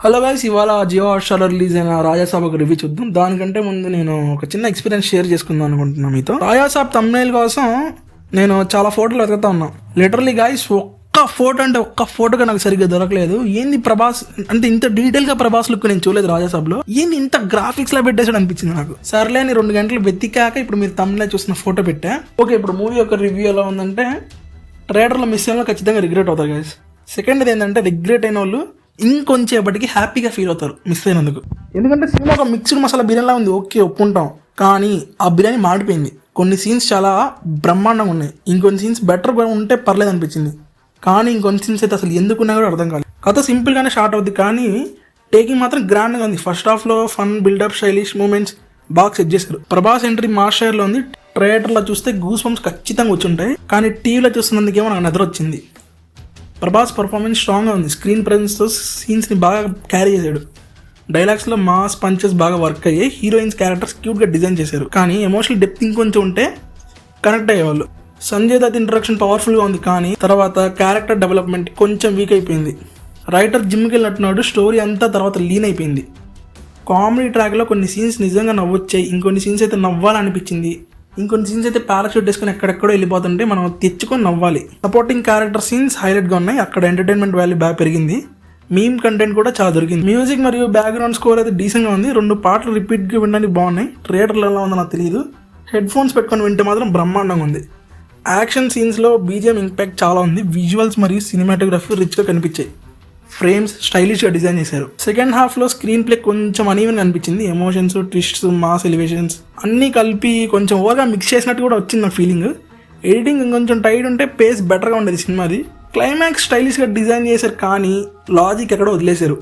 Hello guys, ఇవాళ Jio హాట్‌స్టార్‌లో release అయిన రాజాసాబ్ ఒక రివ్యూ చూద్దాం. దానికంటే ముందు నేను ఒక చిన్న ఎక్స్పీరియన్స్ షేర్ చేసుకుందాం అనుకుంటున్నాను మీతో. రాజాసాబ్ థంబ్నెయిల్ కోసం నేను చాలా ఫోటోలు వెతుకుతా ఉన్నాను. లిటరలీ గైస్, ఒక్క ఫోటోగా నాకు సరిగ్గా దొరకలేదు. ఏంది ప్రభాస్ అంటే ఇంత డీటెయిల్గా ప్రభాస్ లుక్ నేను చూడలేదు రాజాసాబ్లో. ఏంది ఇంత గ్రాఫిక్స్లో పెట్టేసాడు అనిపించింది నాకు. సర్లే అని 2 గంటలు వెతికాక ఇప్పుడు మీరు థంబ్నెయిల్ చూసిన ఫోటో పెట్టా. ఓకే, ఇప్పుడు మూవీ యొక్క రివ్యూ ఎలా ఉందంటే, ట్రేడర్లో మిస్ అయిన ఖచ్చితంగా రిగ్రెట్ అవుతారు గైస్. సెకండ్ ఏంటంటే, రిగ్రెట్ అయిన వాళ్ళు ఇంకొంచేపటికి హ్యాపీగా ఫీల్ అవుతారు మిస్ అయినందుకు. ఎందుకంటే సినిమా ఒక మిక్స్డ్ మసాలా బిర్యానీలా ఉంది, ఓకే ఒప్పుకుంటాం. కానీ ఆ బిర్యానీ మాడిపోయింది. కొన్ని సీన్స్ చాలా బ్రహ్మాండంగా ఉన్నాయి, ఇంకొన్ని సీన్స్ బెటర్గా ఉంటే పర్లేదు అనిపించింది. కానీ ఇంకొన్ని సీన్స్ అయితే అసలు ఎందుకున్నా కూడా అర్థం కాలేదు. కథ సింపుల్గానే స్టార్ట్ అవుద్ది, కానీ టేకింగ్ మాత్రం గ్రాండ్గా ఉంది. ఫస్ట్ హాఫ్లో ఫన్, బిల్డప్, స్టైలిష్ మూమెంట్స్ బాగా సెట్ చేశారు. ప్రభాస్ ఎంట్రీ మాస్ షేర్లో ఉంది. ట్రేటర్లో చూస్తే గూస్ బంప్స్ ఖచ్చితంగా వచ్చి ఉంటాయి, కానీ టీవీలో చూస్తున్నందుకేమో నాకు నిద్ర వచ్చింది. ప్రభాస్ పర్ఫార్మెన్స్ స్ట్రాంగ్గా ఉంది. స్క్రీన్ ప్రెజెన్స్తో సీన్స్ని బాగా క్యారీ చేశాడు. డైలాగ్స్లో మాస్ పంచెస్ బాగా వర్క్ అయ్యాయి. హీరోయిన్స్ క్యారెక్టర్స్ క్యూట్గా డిజైన్ చేశారు, కానీ ఎమోషనల్ డెప్త్ ఇంకొంచెం ఉంటే కనెక్ట్ అయ్యేవాళ్ళు. సంజయ్ దత్ ఇంట్రడక్షన్ పవర్ఫుల్గా ఉంది, కానీ తర్వాత క్యారెక్టర్ డెవలప్మెంట్ కొంచెం వీక్ అయిపోయింది. రైటర్ జిమ్కి వెళ్ళినట్టున్నాడు, స్టోరీ అంతా తర్వాత లీన్ అయిపోయింది. కామెడీ ట్రాక్లో కొన్ని సీన్స్ నిజంగా నవ్వొచ్చాయి, ఇంకొన్ని సీన్స్ అయితే నవ్వాలనిపించింది. ఇంకొన్ని సీన్స్ అయితే పారాషూట్ వేసుకొని ఎక్కడెక్కడో వెళ్ళిపోతుంటే మనం తెచ్చుకొని నవ్వాలి. సపోర్టింగ్ క్యారెక్టర్ సీన్స్ హైలైట్గా ఉన్నాయి, అక్కడ ఎంటర్టైన్మెంట్ వాల్యూ బాగా పెరిగింది. మీమ్ కంటెంట్ కూడా చాలా దొరికింది. మ్యూజిక్ మరియు బ్యాక్గ్రౌండ్ స్కోర్ అయితే డీసెంట్గా ఉంది. 2 పాటలు రిపీట్గా వినడానికి బాగున్నాయి. థియేటర్లో ఎలా ఉందో నాకు తెలియదు, హెడ్ ఫోన్స్ పెట్టుకొని వింటే మాత్రం బ్రహ్మాండంగా ఉంది. యాక్షన్ సీన్స్లో బీజిఎం ఇంపాక్ట్ చాలా ఉంది. విజువల్స్ మరియు సినిమాటోగ్రఫీ రిచ్గా కనిపించాయి. ఫ్రేమ్స్ స్టైలిష్గా డిజైన్ చేశారు. సెకండ్ హాఫ్లో స్క్రీన్ ప్లే కొంచెం అనీవెన్గా అనిపించింది. ఎమోషన్స్, ట్విస్ట్స్, మాస్ ఎలివేషన్స్ అన్నీ కలిపి కొంచెం ఓవర్గా మిక్స్ చేసినట్టు కూడా వచ్చింది నాకు ఫీలింగ్. ఎడిటింగ్ ఇంకొంచెం టైట్ ఉంటే పేస్ బెటర్గా ఉండేది సినిమాది. క్లైమాక్స్ స్టైలిష్గా డిజైన్ చేశారు, కానీ లాజిక్ ఎక్కడో వదిలేశారు.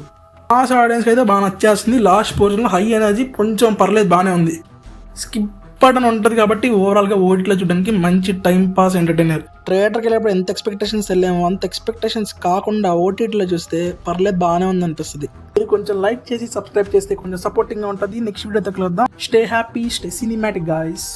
మాస్ ఆడియన్స్కి అయితే బాగా నచ్చేస్తుంది. లాస్ట్ పోర్షన్లో హై ఎనర్జీ కొంచెం పర్లేదు, బాగానే ఉంది. స్కిప్ బటన్ ఉంటుంది కాబట్టి ఓవరాల్గా ఓటీటీలో చూడడానికి మంచి టైం పాస్ ఎంటర్టైనర్. థియేటర్కి వెళ్ళేప్పుడు ఎంత ఎక్స్పెక్టేషన్స్ వెళ్ళామో అంత ఎక్స్పెక్టేషన్స్ కాకుండా ఓటీటీలో చూస్తే పర్లేదు, బాగానే ఉంది అనిపిస్తుంది. మీరు కొంచెం లైక్ చేసి సబ్స్క్రైబ్ చేస్తే కొంచెం సపోర్టింగ్గా ఉంటుంది. నెక్స్ట్ వీడియోతో కలుద్దాం. Stay happy, stay cinematic guys.